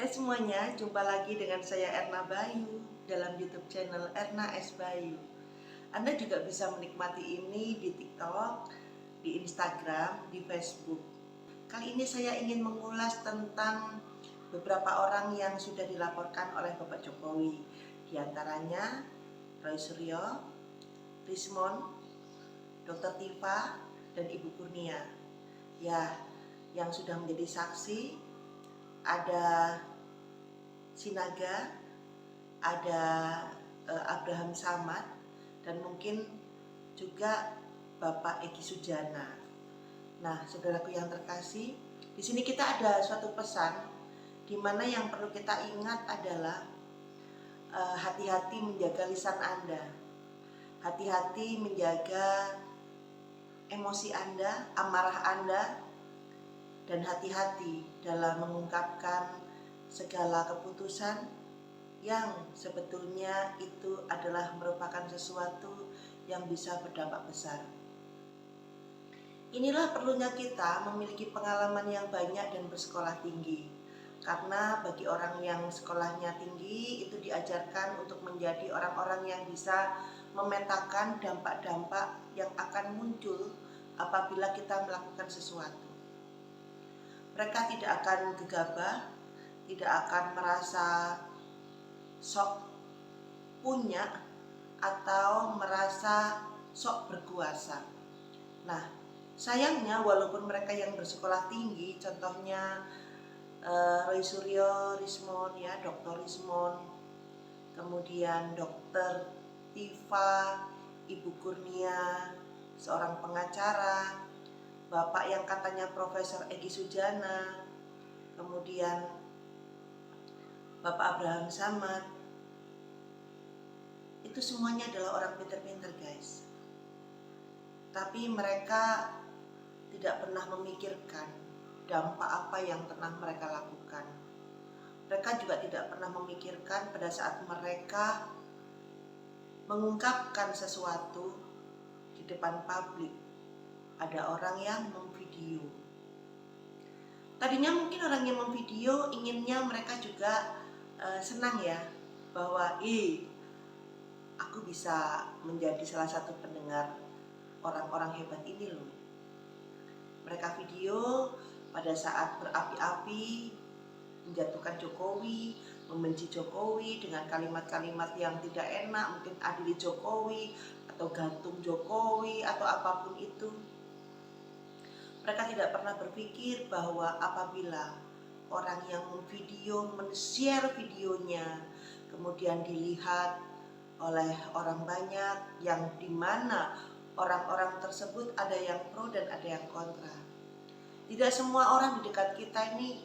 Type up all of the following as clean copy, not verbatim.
Hai semuanya, jumpa lagi dengan saya Erna Bayu dalam YouTube channel Erna S Bayu. Anda juga bisa menikmati ini di TikTok, di Instagram, di Facebook. Kali ini saya ingin mengulas tentang beberapa orang yang sudah dilaporkan oleh Bapak Jokowi. Di antaranya Roy Suryo, Rismon, Dr. Tifa, dan Ibu Kurnia. Ya, yang sudah menjadi saksi ada Sinaga, ada Abraham Samad, dan mungkin juga Bapak Egy Sujana. Nah, saudaraku yang terkasih, di sini kita ada suatu pesan di mana yang perlu kita ingat adalah hati-hati menjaga lisan Anda, hati-hati menjaga emosi Anda, amarah Anda, dan hati-hati dalam mengungkapkan segala keputusan yang sebetulnya itu adalah merupakan sesuatu yang bisa berdampak besar. Inilah perlunya kita memiliki pengalaman yang banyak dan bersekolah tinggi. Karena bagi orang yang sekolahnya tinggi itu diajarkan untuk menjadi orang-orang yang bisa memetakan dampak-dampak yang akan muncul apabila kita melakukan sesuatu. Mereka tidak akan gegabah, tidak akan merasa sok punya atau merasa sok berkuasa. Nah, sayangnya walaupun mereka yang bersekolah tinggi, contohnya Roy Suryo, Rismon, ya, Dr. Rismon, kemudian Dr. Tifa, Ibu Kurnia, seorang pengacara, Bapak yang katanya Profesor Egy Sujana, kemudian Bapak Abraham Samad, itu semuanya adalah orang pintar-pintar, guys. Tapi mereka tidak pernah memikirkan dampak apa yang pernah mereka lakukan. Mereka juga tidak pernah memikirkan pada saat mereka mengungkapkan sesuatu di depan publik, ada orang yang memvideo. Tadinya mungkin orang yang memvideo inginnya mereka juga senang ya, bahwa aku bisa menjadi salah satu pendengar orang-orang hebat ini loh. Mereka video pada saat berapi-api menjatuhkan Jokowi, membenci Jokowi dengan kalimat-kalimat yang tidak enak, mungkin adili Jokowi atau gantung Jokowi atau apapun itu. Mereka tidak pernah berpikir bahwa apabila orang yang memvideo, men-share videonya, kemudian dilihat oleh orang banyak, yang dimana orang-orang tersebut ada yang pro dan ada yang kontra. Tidak semua orang di dekat kita ini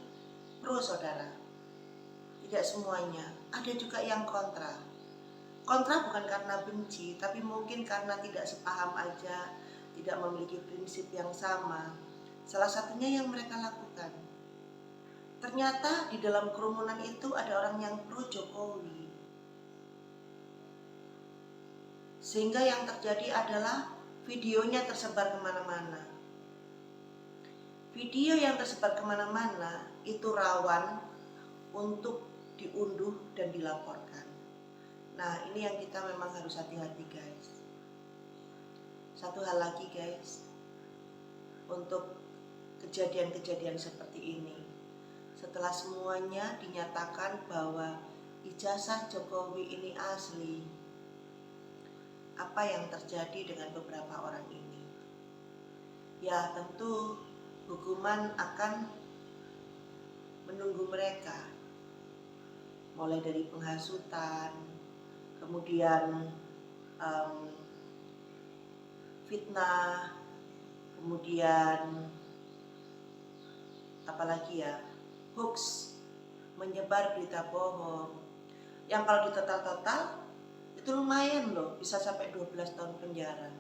pro, saudara. Tidak semuanya. Ada juga yang kontra. Kontra bukan karena benci, tapi mungkin karena tidak sepaham aja, tidak memiliki prinsip yang sama. Salah satunya yang mereka lakukan, ternyata di dalam kerumunan itu ada orang yang pro Jokowi. Sehingga yang terjadi adalah videonya tersebar kemana-mana. Video yang tersebar kemana-mana itu rawan untuk diunduh dan dilaporkan. Nah, ini yang kita memang harus hati-hati, guys. Satu hal lagi, guys, untuk kejadian-kejadian seperti ini, setelah semuanya dinyatakan bahwa ijazah Jokowi ini asli, apa yang terjadi dengan beberapa orang ini? Ya, tentu hukuman akan menunggu mereka, mulai dari penghasutan, kemudian fitnah, kemudian apalagi ya, hoax, menyebar berita bohong, yang kalau ditotal-total itu lumayan loh, bisa sampai 12 tahun penjara.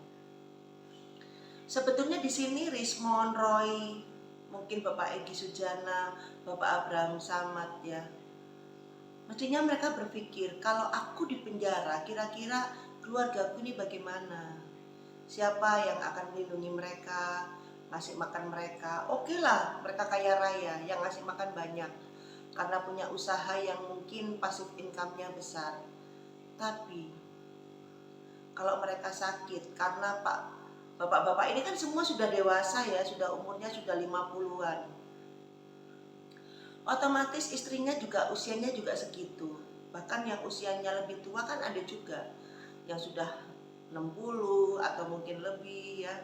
Sebetulnya di sini Rismon, Roy, mungkin Bapak Egy Sujana, Bapak Abraham Samad ya, mestinya mereka berpikir, kalau aku di penjara, kira-kira keluargaku ini bagaimana? Siapa yang akan melindungi mereka, ngasih makan mereka? Oke lah, mereka kaya raya, yang ngasih makan banyak. karena punya usaha yang mungkin passive income-nya besar. Tapi kalau mereka sakit karena bapak-bapak ini kan semua sudah dewasa ya, sudah umurnya sudah 50-an. Otomatis istrinya juga usianya juga segitu. Bahkan yang usianya lebih tua kan ada juga yang sudah 60 atau mungkin lebih ya.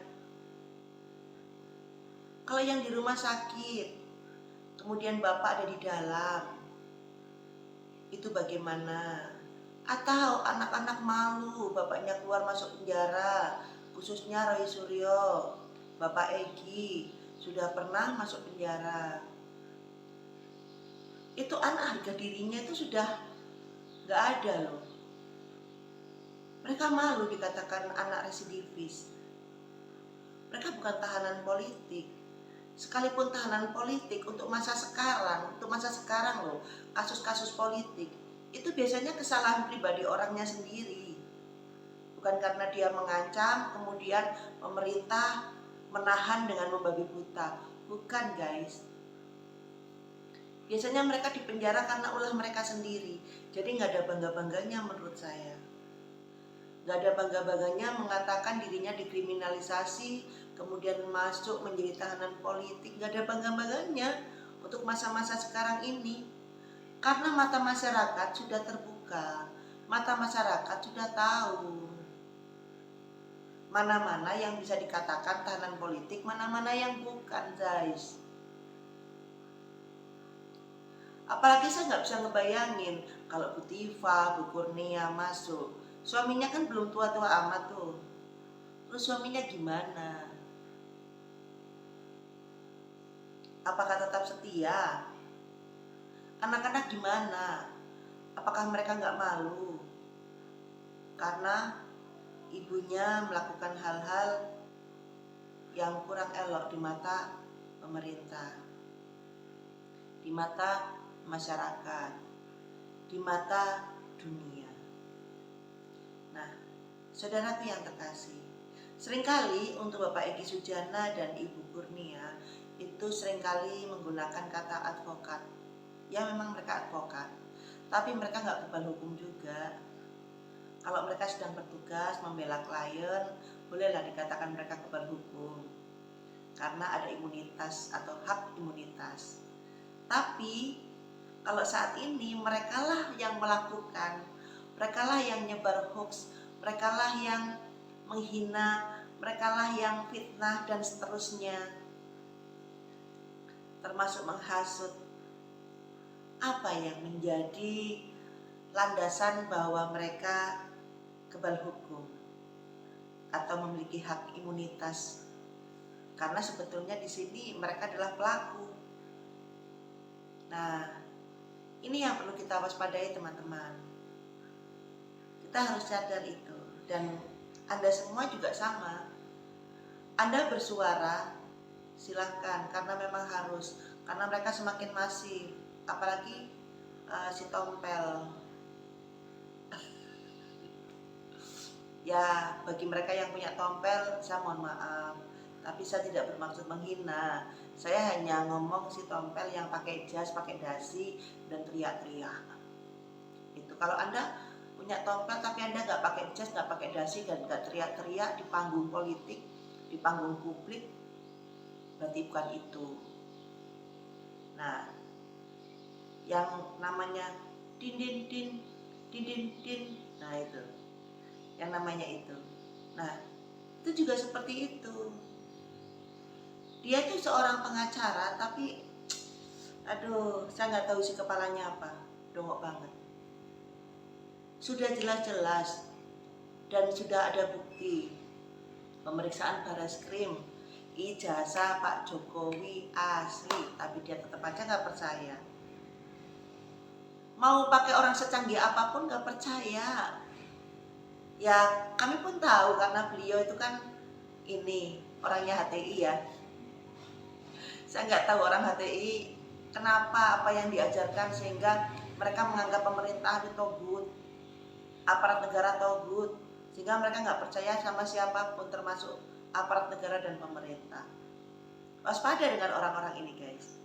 Kalau yang di rumah sakit, kemudian bapak ada di dalam, itu bagaimana? Atau anak-anak malu bapaknya keluar masuk penjara, khususnya Roy Suryo, Bapak Egi sudah pernah masuk penjara. Itu anak harga dirinya itu sudah nggak ada loh. Mereka malu dikatakan anak residivis. Mereka bukan tahanan politik. Sekalipun tahanan politik untuk masa sekarang loh, kasus-kasus politik itu biasanya kesalahan pribadi orangnya sendiri. Bukan karena dia mengancam, kemudian pemerintah menahan dengan membabi buta. Bukan guys. Biasanya mereka dipenjara karena ulah mereka sendiri. Jadi nggak ada bangga-bangganya menurut saya. Nggak ada bangga-bangganya mengatakan dirinya dikriminalisasi, kemudian masuk menjadi tahanan politik. Nggak ada bangga-bangganya untuk masa-masa sekarang ini. Karena mata masyarakat sudah terbuka, mata masyarakat sudah tahu mana-mana yang bisa dikatakan tahanan politik, mana-mana yang bukan guys. Apalagi saya nggak bisa ngebayangin kalau Bu Tifa, Bu Kurnia masuk. Suaminya kan belum tua-tua amat tuh. Terus suaminya gimana? Apakah tetap setia? Anak-anak gimana? Apakah mereka nggak malu? Karena ibunya melakukan hal-hal yang kurang elok di mata pemerintah, di mata masyarakat, di mata dunia. Nah, saudaraku yang terkasih, seringkali untuk Bapak Egi Sujana dan Ibu Kurnia itu seringkali menggunakan kata advokat. Ya memang mereka advokat, tapi mereka nggak kebal hukum juga. Kalau mereka sedang bertugas membela klien, bolehlah dikatakan mereka kebal hukum, karena ada imunitas atau hak imunitas. Tapi kalau saat ini merekalah yang melakukan, merekalah yang nyebar hoax, merekalah yang menghina, merekalah yang fitnah dan seterusnya, termasuk menghasut. Apa yang menjadi landasan bahwa mereka kebal hukum atau memiliki hak imunitas? Karena sebetulnya di sini mereka adalah pelaku. Nah, ini yang perlu kita waspadai teman-teman. Kita harus sadar itu. Dan Anda semua juga sama. Anda bersuara, silahkan, karena memang harus. Karena mereka semakin masif. Apalagi si Tompel. Ya, bagi mereka yang punya tompel, saya mohon maaf. Tapi saya tidak bermaksud menghina. Saya hanya ngomong si Tompel yang pakai jas, pakai dasi, dan teriak-teriak. Itu kalau Anda punya tompel tapi Anda nggak pakai jas, nggak pakai dasi, dan nggak teriak-teriak di panggung politik, di panggung publik, berarti bukan itu. Nah, yang namanya din din din, din din din, nah itu, yang namanya itu. Nah, itu juga seperti itu. Dia itu seorang pengacara, tapi aduh, saya nggak tahu isi kepalanya apa, dongok banget. Sudah jelas-jelas dan sudah ada bukti pemeriksaan Barreskrim, ijazah Pak Jokowi asli, tapi dia tetap aja nggak percaya. Mau pakai orang secanggih apapun nggak percaya. Ya kami pun tahu karena beliau itu kan ini orangnya HTI ya. Saya nggak tahu orang HTI kenapa, apa yang diajarkan sehingga mereka menganggap pemerintah itu togut, aparat negara togut, sehingga mereka nggak percaya sama siapapun termasuk aparat negara dan pemerintah. Waspada dengan orang-orang ini guys.